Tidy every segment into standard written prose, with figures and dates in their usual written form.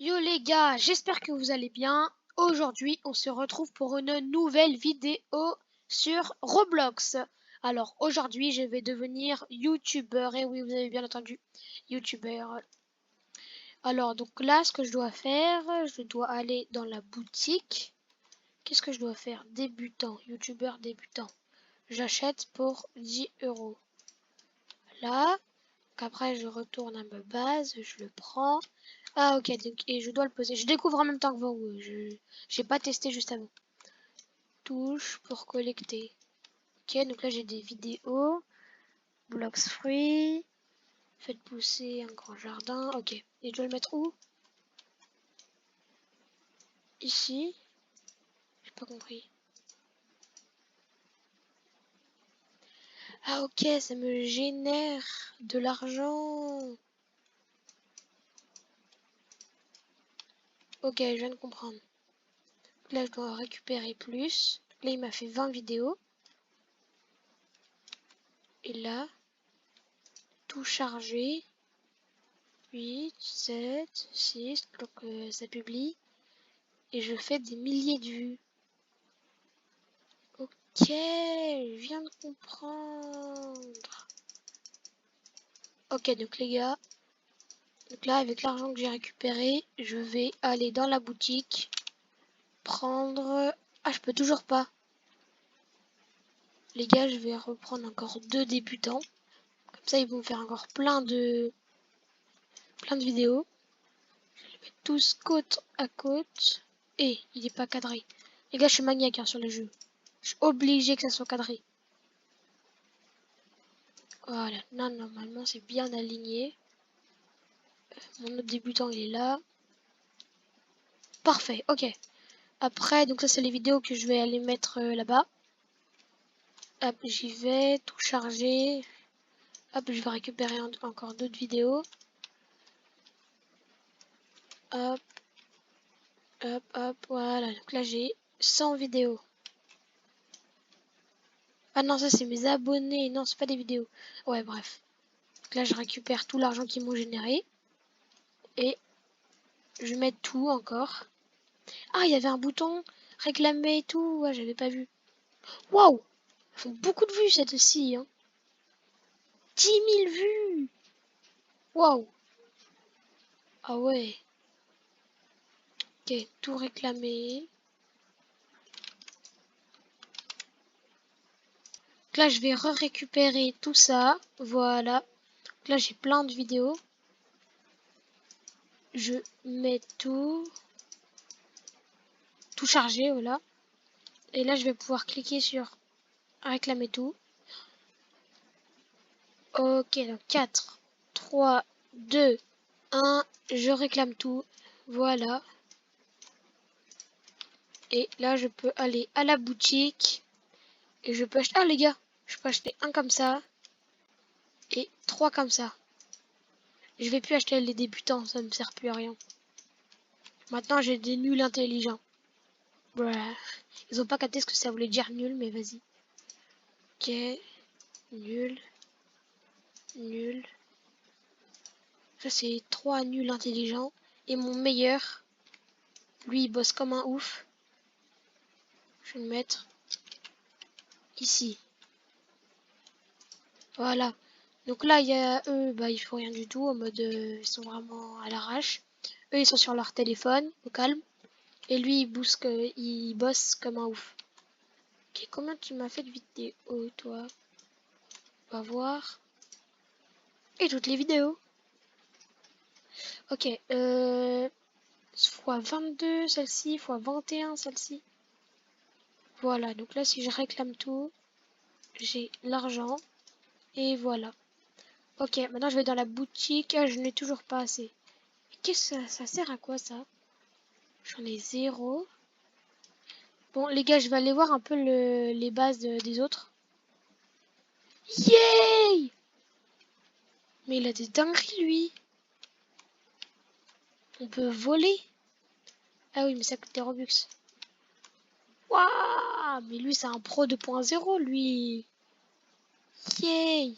Yo les gars, j'espère que vous allez bien. Aujourd'hui, on se retrouve pour une nouvelle vidéo sur Roblox. Alors aujourd'hui, je vais devenir youtubeur. Et oui, vous avez bien entendu, youtubeur. Alors donc là, ce que je dois faire, je dois aller dans la boutique. Qu'est-ce que je dois faire? Débutant, youtubeur débutant. J'achète pour 10 euros. Là, après je retourne à ma base, je le prends. Ah ok, donc, et je dois le poser. Je découvre en même temps que vous. Je j'ai pas testé juste avant. Touche pour collecter. Ok, donc là j'ai des vidéos. Blocks free. Faites pousser un grand jardin. Ok. Et je dois le mettre où? Ici. J'ai pas compris. Ah ok, ça me génère de l'argent. Ok, je viens de comprendre. Là je dois récupérer plus. Là il m'a fait 20 vidéos. Et là, tout chargé. 8, 7, 6, donc ça publie. Et je fais des milliers de vues. Ok, je viens de comprendre. Ok, donc les gars, donc là avec l'argent que j'ai récupéré, je vais aller dans la boutique, prendre... Ah, je peux toujours pas. Les gars, je vais reprendre encore 2 débutants. Comme ça, ils vont faire encore plein de vidéos. Je vais les mettre tous côte à côte. Et il est pas cadré. Les gars, je suis maniaque hein, sur le jeu. Je suis obligé que ça soit cadré. Voilà, là normalement c'est bien aligné. Mon autre débutant il est là. Parfait, ok. Après, donc ça c'est les vidéos que je vais aller mettre là-bas. Hop, j'y vais, tout charger. Hop, je vais récupérer encore d'autres vidéos. Hop, hop, hop, voilà. Donc là j'ai 100 vidéos. Ah non, ça c'est mes abonnés. Non, c'est pas des vidéos. Ouais, bref. Donc là je récupère tout l'argent qu'ils m'ont généré. Et je mets tout encore. Ah, il y avait un bouton réclamer et tout. Ouais, j'avais pas vu. Waouh! Ils font beaucoup de vues cette ci hein. 10 000 vues! Waouh! Ah ouais. Ok, tout réclamé. Donc là, je vais récupérer tout ça. Voilà. Donc là, j'ai plein de vidéos. Je mets tout. Tout chargé, voilà. Et là, je vais pouvoir cliquer sur réclamer tout. Ok, donc 4, 3, 2, 1. Je réclame tout. Voilà. Et là, je peux aller à la boutique. Et je peux acheter... Ah, les gars, je peux acheter un comme ça. Et 3 comme ça. Je vais plus acheter les débutants, ça me sert plus à rien. Maintenant, j'ai des nuls intelligents. Voilà. Ils ont pas capté ce que ça voulait dire nul, mais vas-y. Ok. Nul. Nul. Ça, c'est 3 nuls intelligents. Et mon meilleur, lui, il bosse comme un ouf. Je vais le mettre ici. Voilà. Donc là, il y a eux, bah, ils font rien du tout, en mode, ils sont vraiment à l'arrache. Eux, ils sont sur leur téléphone, au calme. Et lui, il bosse comme un ouf. Ok, combien tu m'as fait de vidéos, toi? On va voir. Et toutes les vidéos. Ok, fois 22 celle-ci, fois 21 celle-ci. Voilà, donc là si je réclame tout, j'ai l'argent. Et voilà. Ok, maintenant je vais dans la boutique. Ah, je n'ai toujours pas assez. Qu'est-ce que ça sert à quoi ça? J'en ai 0. Bon les gars, je vais aller voir un peu les bases des autres. Yay! Mais il a des dingueries lui. On peut voler. Ah oui, mais ça coûte des Robux. Waouh! Mais lui c'est un pro 2.0 lui. Yay!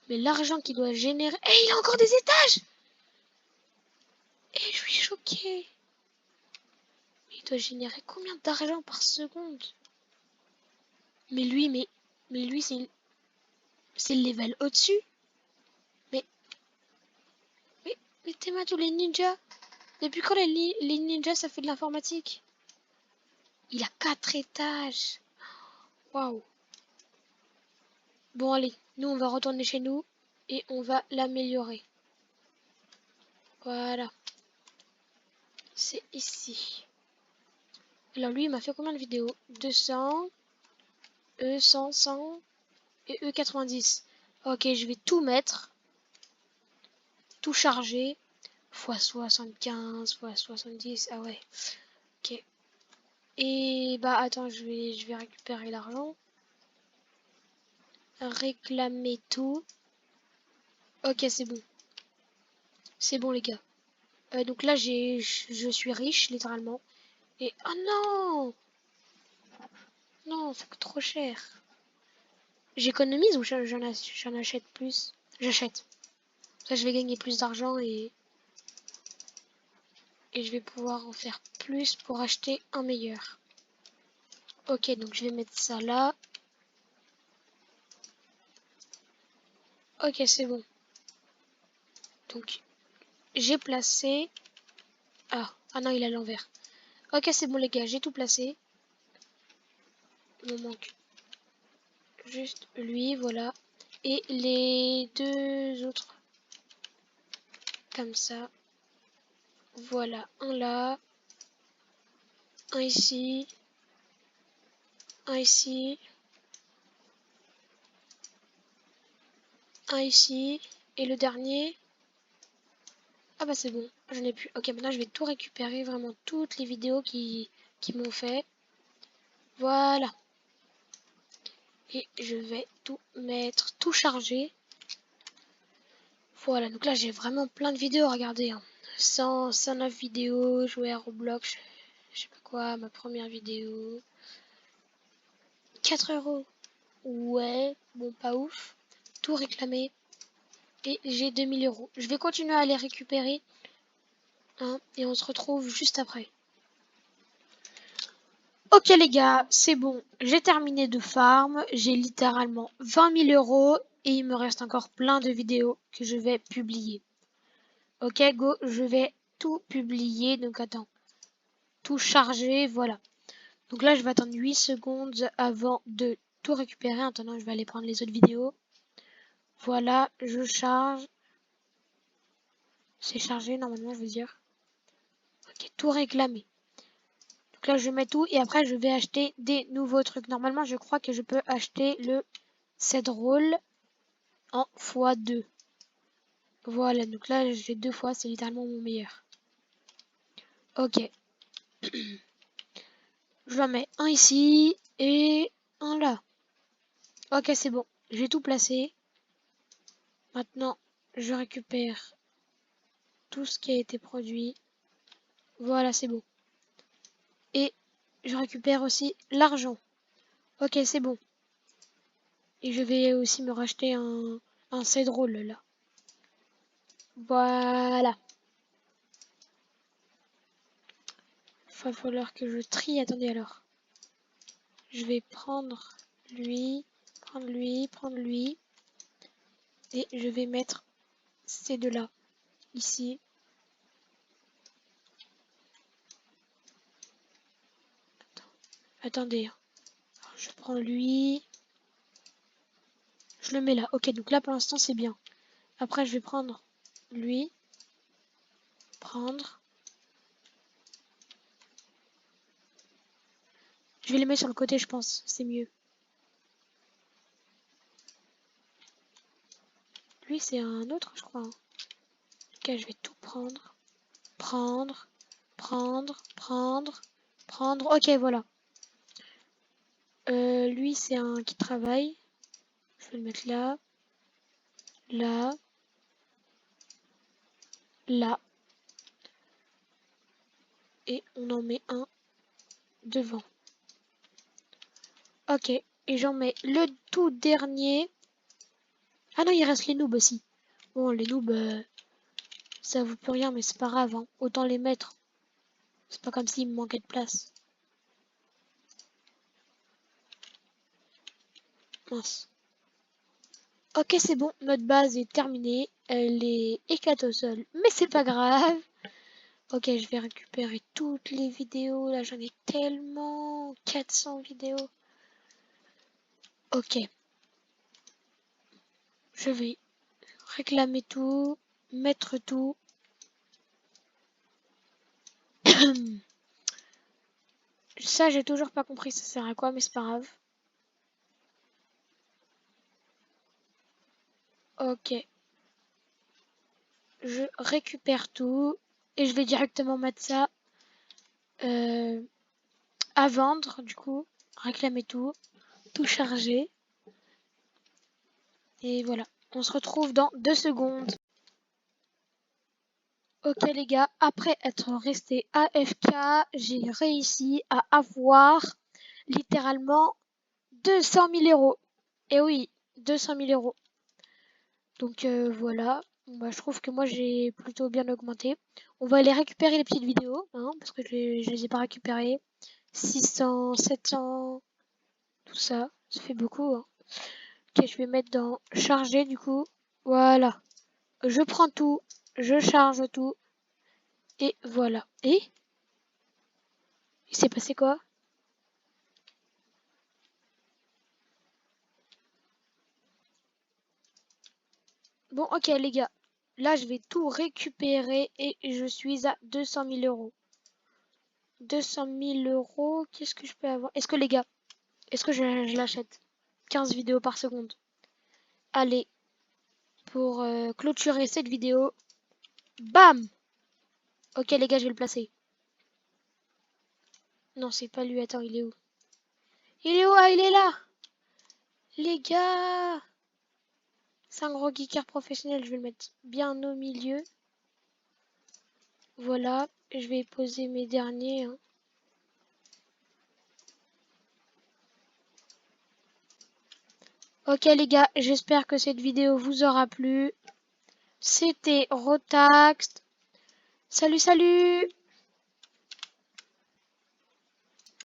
Mais l'argent qu'il doit générer... Eh, il a encore des étages! Et je suis choquée. Il doit générer combien d'argent par seconde? Mais lui, mais lui, c'est le level au-dessus. Mais, mais t'es tous les ninjas. Depuis quand les ninjas, ça fait de l'informatique? Il a 4 étages. Waouh. Bon, allez, nous, on va retourner chez nous et on va l'améliorer. Voilà. C'est ici. Alors, lui, il m'a fait combien de vidéos? 200, E100, 100 et E90. Ok, je vais tout mettre. Tout charger. X 75, x 70. Ah ouais. Ok. Et bah, attends, je vais récupérer l'argent. Réclamer tout. Ok, c'est bon. C'est bon, les gars. Donc là, je suis riche, littéralement. Et... Oh non! Non, ça coûte trop cher. J'économise ou j'en achète plus? J'achète. Ça, je vais gagner plus d'argent et je vais pouvoir en faire plus pour acheter un meilleur. Ok, donc je vais mettre ça là. Ok, c'est bon. Donc, j'ai placé... Ah non, il est à l'envers. Ok, c'est bon les gars, j'ai tout placé. Il me manque juste lui, voilà. Et les deux autres. Comme ça. Voilà, un là. Un ici. Un ici. Un ici. Et le dernier. Ah bah c'est bon, j'en ai plus. Ok, maintenant je vais tout récupérer, vraiment toutes les vidéos qui m'ont fait. Voilà. Et je vais tout mettre, tout charger. Voilà, donc là j'ai vraiment plein de vidéos à regarder. 109 vidéos, jouer à Roblox, je sais pas quoi, ma première vidéo. 4 euros. Ouais, bon pas ouf. Tout réclamé. Et j'ai 2000 euros. Je vais continuer à les récupérer. Et on se retrouve juste après. Ok les gars, c'est bon, j'ai terminé de farm, j'ai littéralement 20 000 euros et il me reste encore plein de vidéos que je vais publier. Ok go, je vais tout publier, donc attends, tout charger, voilà. Donc là je vais attendre 8 secondes avant de tout récupérer, attends, je vais aller prendre les autres vidéos. Voilà, je charge. C'est chargé normalement je veux dire. Ok, tout réclamé. Donc là je mets tout et après je vais acheter des nouveaux trucs. Normalement je crois que je peux acheter le set roll en x2. Voilà, donc là j'ai 2 fois, c'est littéralement mon meilleur. Ok. Je mets un ici et un là. Ok, c'est bon. J'ai tout placé. Maintenant, je récupère tout ce qui a été produit. Voilà, c'est bon. Et je récupère aussi l'argent. Ok, c'est bon. Et je vais aussi me racheter un cédrol là. Voilà. Il va falloir que je trie. Attendez alors. Je vais prendre lui, prendre lui, prendre lui. Et je vais mettre ces deux-là ici. Attendez. Alors, je prends lui. Je le mets là. Ok, donc là pour l'instant c'est bien. Après je vais prendre lui. Prendre. Je vais les mettre sur le côté je pense. C'est mieux. Lui c'est un autre je crois. Ok, je vais tout prendre. Prendre. Prendre. Prendre. Prendre. Ok, voilà. Lui c'est un qui travaille. Je vais le mettre là. Là. Là. Et on en met un devant. Ok. Et j'en mets le tout dernier. Ah non, il reste les noobs aussi. Bon, les noobs, Ça vaut plus rien, mais c'est pas grave, hein. Autant les mettre. C'est pas comme s'il me manquait de place. Mince. Ok, c'est bon, notre base est terminée. Elle est éclatée au sol, mais c'est pas grave. Ok, je vais récupérer toutes les vidéos. Là, j'en ai tellement. 400 vidéos. Ok. Je vais réclamer tout, mettre tout. Ça, j'ai toujours pas compris ça sert à quoi, mais c'est pas grave. Ok. Je récupère tout et je vais directement mettre ça à vendre, du coup. Réclamer tout, tout charger. Et voilà. On se retrouve dans 2 secondes. Ok les gars, après être resté AFK, j'ai réussi à avoir littéralement 200 000 euros. Et oui, 200 000 euros. Donc voilà, bon, bah, je trouve que moi j'ai plutôt bien augmenté. On va aller récupérer les petites vidéos, hein, parce que je les ai pas récupérées. 600, 700, tout ça, ça fait beaucoup. Hein. Ok, je vais mettre dans charger du coup. Voilà, je prends tout, je charge tout, et voilà. Et il s'est passé quoi? Bon, ok les gars, là je vais tout récupérer et je suis à 200 000 euros. 200 000 euros, qu'est-ce que je peux avoir? Est-ce que les gars, est-ce que je l'achète? 15 vidéos par seconde. Allez, pour clôturer cette vidéo, bam! Ok les gars, je vais le placer. Non, c'est pas lui, attends, il est où? Il est où? Ah, il est là! Les gars! C'est un gros geeker professionnel, je vais le mettre bien au milieu. Voilà, je vais poser mes derniers. Hein. Ok les gars, j'espère que cette vidéo vous aura plu. C'était Rotax. Salut, salut!